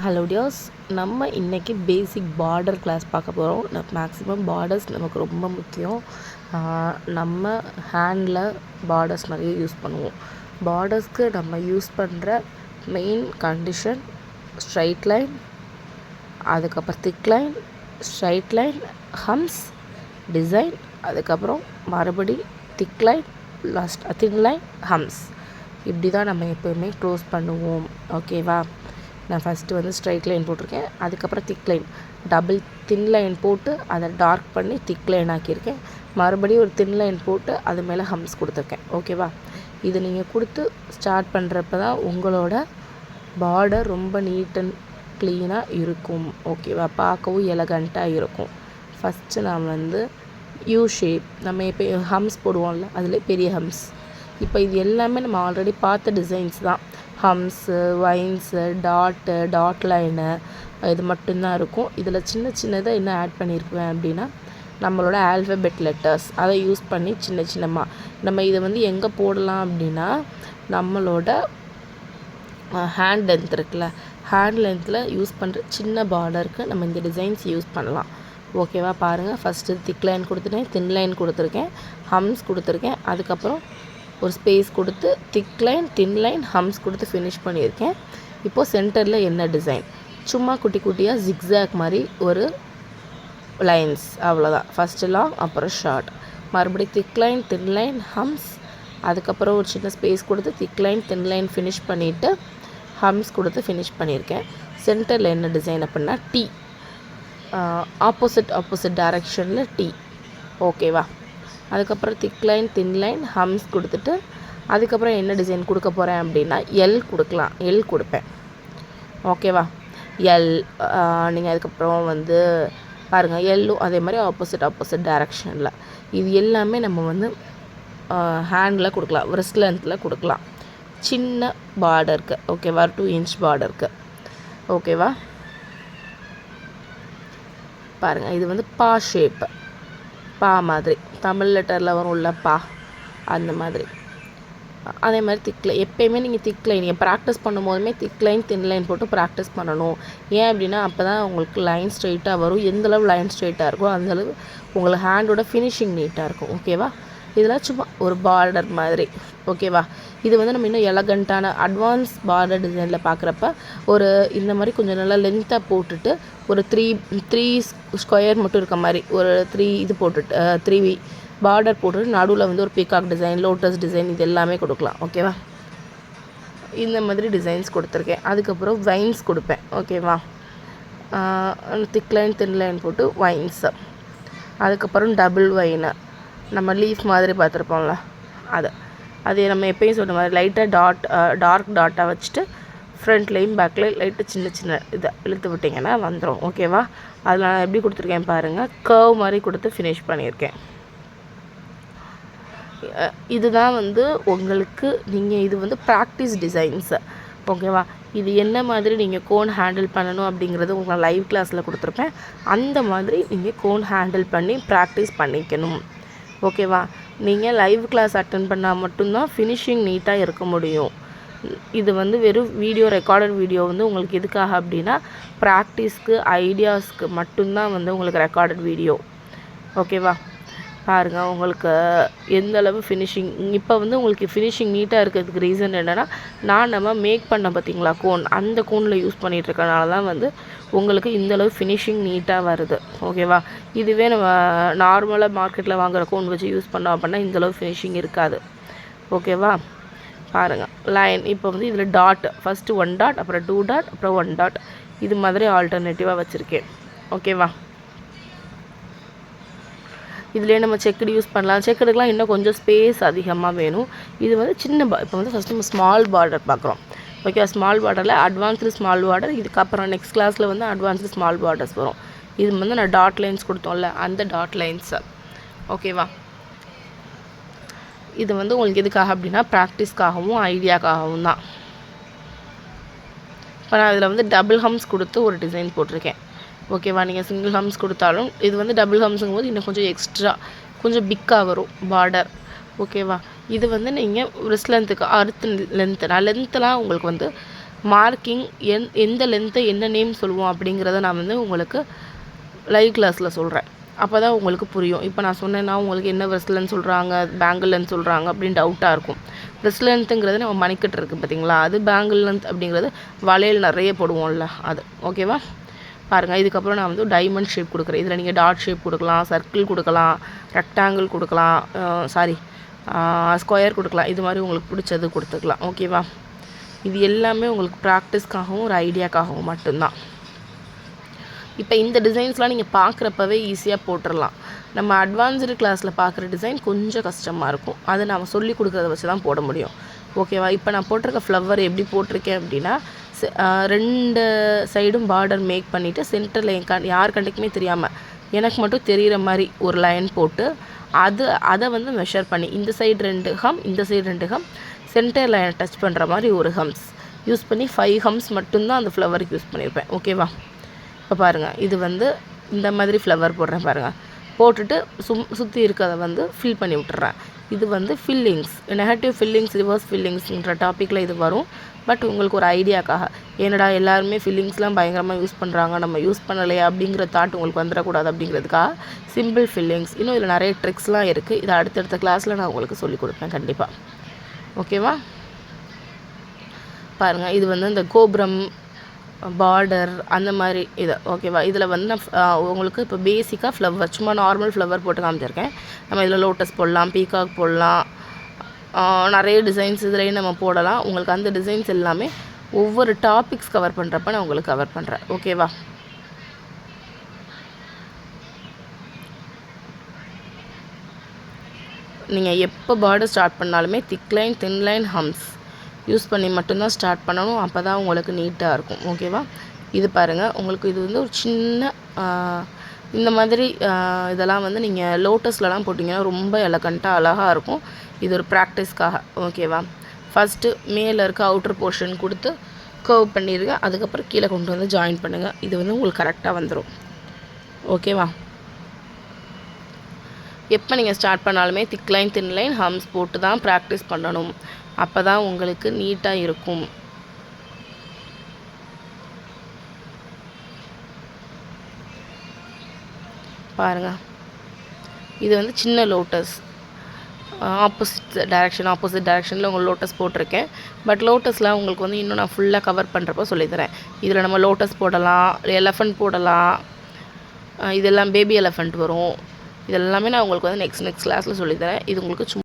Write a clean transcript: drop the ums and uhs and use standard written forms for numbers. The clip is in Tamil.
ஹலோ டியர்ஸ், நம்ம இன்றைக்கி பேசிக் பார்டர் கிளாஸ் பார்க்க போகிறோம். மேக்ஸிமம் பார்டர்ஸ் நமக்கு ரொம்ப முக்கியம். நம்ம ஹேண்டில் பார்டர்ஸ் நிறைய யூஸ் பண்ணுவோம். பார்டர்ஸ்க்கு நம்ம யூஸ் பண்ணுற மெயின் கண்டிஷன் ஸ்ட்ரைட் லைன், அதுக்கப்புறம் thick line, straight line, humps, design, அதுக்கப்புறம் மறுபடி thick line, last thin line, humps. இப்படி தான் நம்ம எப்போயுமே க்ளோஸ் பண்ணுவோம். ஓகேவா? நான் ஃபஸ்ட்டு வந்து ஸ்ட்ரைட் லைன் போட்டிருக்கேன், அதுக்கப்புறம் thick line, double thin line போட்டு அதை டார்க் பண்ணி திக் லைன் ஆக்கியிருக்கேன். மறுபடியும் ஒரு தின் லைன் போட்டு அது மேலே ஹம்ஸ் கொடுத்துருக்கேன். ஓகேவா? இது நீங்கள் கொடுத்து ஸ்டார்ட் பண்ணுறப்ப தான் உங்களோட பார்டர் ரொம்ப நீட் அண்ட் க்ளீனாக இருக்கும். ஓகேவா? பார்க்கவும் எலகண்ட்டாக இருக்கும். ஃபஸ்ட்டு நான் வந்து யூ ஷேப், நம்ம இப்போ ஹம்ஸ் போடுவோம்ல, அதில் பெரிய ஹம்ஸ். இப்போ இது எல்லாமே நம்ம ஆல்ரெடி பார்த்த டிசைன்ஸ் தான். ஹம்ஸு, வைன்ஸு, டாட் லைனு, இது மட்டும்தான் இருக்கும். இதில் சின்னதாக என்ன ஆட் பண்ணியிருக்குவேன் அப்படின்னா, நம்மளோட ஆல்ஃபபெட் லெட்டர்ஸ் அதை யூஸ் பண்ணி சின்னமாக நம்ம இதை வந்து எங்கே போடலாம் அப்படின்னா, நம்மளோட ஹேண்ட் லென்த் இருக்குல்ல, ஹேண்ட் லென்த்தில் யூஸ் பண்ணுற சின்ன பார்டருக்கு நம்ம இந்த டிசைன்ஸ் யூஸ் பண்ணலாம். ஓகேவா? பாருங்கள், ஃபஸ்ட்டு திக் லைன் கொடுத்துட்டேன், தின் லைன் கொடுத்துருக்கேன், ஹம்ஸ் கொடுத்துருக்கேன், அதுக்கப்புறம் ஒரு ஸ்பேஸ் கொடுத்து திக் லைன், தின் லைன், ஹம்ஸ் கொடுத்து ஃபினிஷ் பண்ணியிருக்கேன். இப்போது சென்டரில் என்ன டிசைன், சும்மா குட்டி குட்டியாக ஜிக்ஸாக் மாதிரி ஒரு லைன்ஸ், அவ்வளோதான். ஃபஸ்ட்டு லாங், அப்புறம் ஷார்ட், மறுபடியும் திக் லைன், தின் லைன், ஹம்ஸ், அதுக்கப்புறம் ஒரு சின்ன ஸ்பேஸ் கொடுத்து thick line, thin line finish பண்ணிவிட்டு ஹம்ஸ் கொடுத்து ஃபினிஷ் பண்ணியிருக்கேன். சென்டரில் என்ன டிசைன் அப்படின்னா டீ, ஆப்போசிட் டைரக்ஷனில் டீ. ஓகேவா? அதுக்கப்புறம் திக் லைன், தின் லைன், ஹம்ஸ் கொடுத்துட்டு அதுக்கப்புறம் என்ன டிசைன் கொடுக்க போகிறேன் அப்படின்னா எல் கொடுக்கலாம், எல் கொடுப்பேன். ஓகேவா? எல் நீங்கள் அதுக்கப்புறம் வந்து பாருங்கள், எல்லும் அதே மாதிரி ஆப்போசிட் டைரக்ஷனில். இது எல்லாமே நம்ம வந்து ஹேண்டில் கொடுக்கலாம், ரிஸ்ட் லென்த்தில் கொடுக்கலாம், சின்ன பார்டருக்கு. ஓகேவா? 2 இன்ச் பார்டருக்கு. ஓகேவா? பாருங்கள், இது வந்து பா ஷேப்பு, பா மாதிரி தமிழ் லெட்டரில் வரும்ல பா, அந்த மாதிரி. அதே மாதிரி திக் லைன், எப்போயுமே நீங்கள் திக் லைன் நீங்கள் ப்ராக்டிஸ் பண்ணும்போதுமே திக் லைன், தின் லைன் போட்டு ப்ராக்டிஸ் பண்ணணும். ஏன் அப்படின்னா அப்போ தான் உங்களுக்கு லைன் ஸ்ட்ரைட்டாக வரும். எந்தளவு லைன் ஸ்ட்ரைட்டாக இருக்கோ அந்தளவு உங்களுக்கு ஹேண்டோட ஃபினிஷிங் நீட்டாக இருக்கும். ஓகேவா? இதெல்லாம் சும்மா ஒரு பார்டர் மாதிரி. ஓகேவா? இது வந்து நம்ம இன்னும் எலகண்ட்டான அட்வான்ஸ் பார்டர் டிசைனில் பார்க்குறப்ப ஒரு இந்த மாதிரி கொஞ்சம் நல்லா லென்த்தாக போட்டுட்டு ஒரு த்ரீ ஸ்கொயர் மட்டும் இருக்க மாதிரி ஒரு 3 இது போட்டுட்டு 3 பார்டர் போட்டுட்டு நடுவில் வந்து ஒரு பீகாக் டிசைன், லோட்டஸ் டிசைன், இது எல்லாமே கொடுக்கலாம். ஓகேவா? இந்த மாதிரி டிசைன்ஸ் கொடுத்துருக்கேன். அதுக்கப்புறம் வைன்ஸ் கொடுப்பேன். ஓகேவா? திக் லைன், தின் லைன் போட்டு வைன்ஸு, அதுக்கப்புறம் டபுள் வைனு, நம்ம லீஃப் மாதிரி பார்த்துருப்போம்ல அது நம்ம எப்பயும் சொன்ன மாதிரி லைட்டாக டார்க் டாட்டாக வச்சுட்டு ஃப்ரண்ட்லேயும் பேக்லேயும் லைட்டாக சின்ன இதை இழுத்து விட்டிங்கன்னா வந்துடும். ஓகேவா? அதில் நான் எப்படி கொடுத்துருக்கேன் பாருங்கள், கர்வ் மாதிரி கொடுத்து ஃபினிஷ் பண்ணியிருக்கேன். இதுதான் வந்து உங்களுக்கு நீங்கள் இது வந்து ப்ராக்டிஸ் டிசைன்ஸு. ஓகேவா? இது என்ன மாதிரி நீங்கள் கோன் ஹேண்டில் பண்ணணும் அப்படிங்கிறது உங்களுக்கு லைவ் கிளாஸில் கொடுத்துருப்பேன். அந்த மாதிரி நீங்கள் கோன் ஹேண்டில் பண்ணி ப்ராக்டிஸ் பண்ணிக்கணும். ஓகேவா? நீங்கள் லைவ் கிளாஸ் அட்டன் பண்ணால் மட்டும்தான் ஃபினிஷிங் நீட்டாக இருக்க முடியும். இது வந்து வெறும் ரெக்கார்டட் வீடியோ வந்து உங்களுக்கு எதுக்காக அப்படின்னா ப்ராக்டிஸ்க்கு, ஐடியாஸ்க்கு மட்டும்தான் வந்து உங்களுக்கு ரெக்கார்டட் வீடியோ. ஓகேவா? பாருங்கள், உங்களுக்கு எந்த அளவு ஃபினிஷிங் இப்போ வந்து உங்களுக்கு ஃபினிஷிங் நீட்டாக இருக்கிறதுக்கு ரீசன் என்னென்னா, நம்ம மேக் பண்ண பார்த்தீங்களா கோன், அந்த கோனில் யூஸ் பண்ணிகிட்ருக்கனால தான் வந்து உங்களுக்கு இந்தளவு ஃபினிஷிங் நீட்டாக வருது. ஓகேவா? இதுவே நம்ம நார்மலாக மார்க்கெட்டில் வாங்குகிற கோன் வச்சு யூஸ் பண்ணோம் அப்படின்னா இந்தளவு ஃபினிஷிங் இருக்காது. ஓகேவா? பாருங்கள், லைன் இப்போ வந்து இதில் டாட், ஃபஸ்ட்டு 1 டாட், அப்புறம் 2 டாட், அப்புறம் 1 டாட், இது மாதிரி ஆல்டர்னேட்டிவாக வச்சுருக்கேன். ஓகேவா? இதுலேயே நம்ம செக்குடு யூஸ் பண்ணலாம். செக்குடுக்கெலாம் இன்னும் கொஞ்சம் ஸ்பேஸ் அதிகமாக வேணும். இது வந்து இப்போ வந்து ஃபஸ்ட்டு நம்ம ஸ்மால் பார்டர் பார்க்குறோம். ஓகே? ஸ்மால் பார்டரில் அட்வான்ஸ்டு ஸ்மால் பார்டர், இதுக்கப்புறம் நெக்ஸ்ட் கிளாஸில் வந்து அட்வான்ஸ்டு ஸ்மால் பார்டர்ஸ் வரும். இது வந்து நான் டாட் லைன்ஸ் கொடுத்தோம்ல, அந்த டாட் லைன்ஸு. ஓகேவா? இது வந்து உங்களுக்கு எதுக்காக அப்படின்னா ப்ராக்டிஸ்க்காகவும் ஐடியாக்காகவும் தான். இப்போ நான் இதில் வந்து டபுள் ஹம்ஸ் கொடுத்து ஒரு டிசைன் போட்டிருக்கேன். ஓகேவா? நீங்கள் சிங்கிள் ஹம்ஸ் கொடுத்தாலும் இது வந்து டபுள் ஹம்ஸுங்கும் போது இன்னும் கொஞ்சம் எக்ஸ்ட்ரா கொஞ்சம் பிக்காக வரும் பார்டர். ஓகேவா? இது வந்து நீங்கள் ரிஸ்ட் லென்த்துக்கு லென்த்லாம் உங்களுக்கு வந்து மார்க்கிங் எந்த லென்த்தை என்ன நேம் சொல்லுவோம் அப்படிங்கிறத நான் வந்து உங்களுக்கு லைவ் கிளாஸில் சொல்கிறேன். அப்போ தான் உங்களுக்கு புரியும். இப்போ நான் சொன்னேன்னா உங்களுக்கு என்ன ப்ரெஸ்லன்னு சொல்கிறாங்க, பேங்கிள்னு சொல்கிறாங்க அப்படின்னு டவுட்டாக இருக்கும். ப்ரெஸ் லென்த்துங்கிறது நம்ம மணிக்கட்டு இருக்குது பார்த்தீங்களா, அது பேங்கிள் லென்த் அப்படிங்கிறது வளையல் நிறைய போடுவோம்ல அது. ஓகேவா? பாருங்கள், இதுக்கப்புறம் நான் வந்து டைமண்ட் ஷேப் கொடுக்குறேன். இதில் நீங்கள் டாட் ஷேப் கொடுக்கலாம், சர்க்கிள் கொடுக்கலாம், ரெக்டாங்கிள் கொடுக்கலாம், ஸ்கொயர் கொடுக்கலாம். இது மாதிரி உங்களுக்கு பிடிச்சது கொடுத்துக்கலாம். ஓகேவா? இது எல்லாமே உங்களுக்கு ப்ராக்டிஸ்க்காகவும் ஒரு ஐடியாக்காகவும் மட்டும்தான். இப்போ இந்த டிசைன்ஸ்லாம் நீங்கள் பார்க்குறப்பவே ஈஸியாக போட்டுடலாம். நம்ம அட்வான்ஸ்டு கிளாஸில் பார்க்குற டிசைன் கொஞ்சம் கஷ்டமாக இருக்கும். அதை நம்ம சொல்லி கொடுக்குறத வச்சு தான் போட முடியும். ஓகேவா? இப்போ நான் போட்டிருக்க ஃப்ளவர் எப்படி போட்டிருக்கேன் அப்படின்னா, 2 சைடும் பார்டர் மேக் பண்ணிவிட்டு சென்டரில் யார் கண்டுக்குமே தெரியாமல் எனக்கு மட்டும் தெரிகிற மாதிரி ஒரு லைன் போட்டு அதை வந்து மெஷர் பண்ணி இந்த சைடு 2 ஹம், இந்த சைடு 2 ஹம், சென்டர் லைனை டச் பண்ணுற மாதிரி ஒரு ஹம்ஸ் யூஸ் பண்ணி 5 ஹம்ஸ் மட்டும்தான் அந்த ஃப்ளவருக்கு யூஸ் பண்ணியிருப்பேன். ஓகேவா? இப்போ பாருங்கள், இது வந்து இந்த மாதிரி ஃப்ளவர் போடுறேன் பாருங்கள். போட்டுட்டு சுற்றி இருக்கிறத வந்து ஃபில் பண்ணி விட்டுறேன். இது வந்து ஃபில்லிங்ஸ், நெகட்டிவ் ஃபில்லிங்ஸ், ரிவர்ஸ் ஃபில்லிங்ஸ்ன்ற டாப்பிக்கில் இது வரும். பட் உங்களுக்கு ஒரு ஐடியாக்காக, ஏன்னடா எல்லாருமே ஃபில்லிங்ஸ்லாம் பயங்கரமாக யூஸ் பண்ணுறாங்க, நம்ம யூஸ் பண்ணலையா அப்படிங்கிற தாட் உங்களுக்கு வந்துடக்கூடாது அப்படிங்கிறதுக்காக சிம்பிள் ஃபில்லிங்ஸ். இன்னும் இதில் நிறைய ட்ரிக்ஸ்லாம் இருக்குது. இதை அடுத்தடுத்த கிளாஸில் நான் உங்களுக்கு சொல்லிக் கொடுப்பேன் கண்டிப்பாக. ஓகேவா? பாருங்கள், இது வந்து இந்த கோபுரம், பார்டர் அந்த மாதிரி இது. ஓகேவா? இதில் வந்து நான் உங்களுக்கு இப்போ பேசிக்காக ஃப்ளவர், சும்மா நார்மல் ஃப்ளவர் போட்டு காமிச்சிருக்கேன். நம்ம இதில் லோட்டஸ் போடலாம், பீகாக் போடலாம், நிறைய டிசைன்ஸ் இதுலேயும் நம்ம போடலாம். உங்களுக்கு அந்த டிசைன்ஸ் எல்லாமே ஒவ்வொரு டாபிக்ஸ் கவர் பண்ணுறப்ப நான் உங்களுக்கு கவர் பண்ணுறேன். ஓகேவா? நீங்கள் எப்போ பார்டர் ஸ்டார்ட் பண்ணாலுமே thick line, thin line, humps use பண்ணி மட்டும்தான் ஸ்டார்ட் பண்ணணும். அப்போ தான் உங்களுக்கு நீட்டாக இருக்கும். ஓகேவா? இது பாருங்கள், உங்களுக்கு இது வந்து ஒரு சின்ன இந்த மாதிரி இதெல்லாம் வந்து நீங்கள் லோட்டஸ்லலாம் போட்டிங்கன்னா ரொம்ப எலகண்ட்டாக அழகாக இருக்கும். இது ஒரு ப்ராக்டிஸ்க்காக. ஓகேவா? ஃபஸ்ட்டு மேலே இருக்க அவுட்டர் போர்ஷன் கொடுத்து கர்வ் பண்ணிடுங்க. அதுக்கப்புறம் கீழே கொண்டு வந்து ஜாயின் பண்ணுங்கள். இது வந்து உங்களுக்கு கரெக்டாக வந்துடும். ஓகேவா? எப்போ நீங்கள் ஸ்டார்ட் பண்ணாலுமே திக் லைன், தின் லைன், ஹம்ஸ் போட்டு தான் ப்ராக்டிஸ் பண்ணணும். அப்போ தான் உங்களுக்கு நீட்டாக இருக்கும். பாருங்கள், இது வந்து சின்ன லோட்டஸ், ஆப்போசிட் டைரெக்ஷனில் உங்களுக்கு லோட்டஸ் போட்டிருக்கேன். பட் லோட்டஸில் உங்களுக்கு வந்து இன்னும் நான் ஃபுல்லாக கவர் பண்ணுறப்போ சொல்லித்தரேன். இதில் நம்ம லோட்டஸ் போடலாம், எலஃபண்ட் போடலாம், இதெல்லாம் பேபி எலஃபண்ட் வரும். இதெல்லாமே நான் உங்களுக்கு வந்து நெக்ஸ்ட் கிளாஸில் சொல்லித்தரேன். இது உங்களுக்கு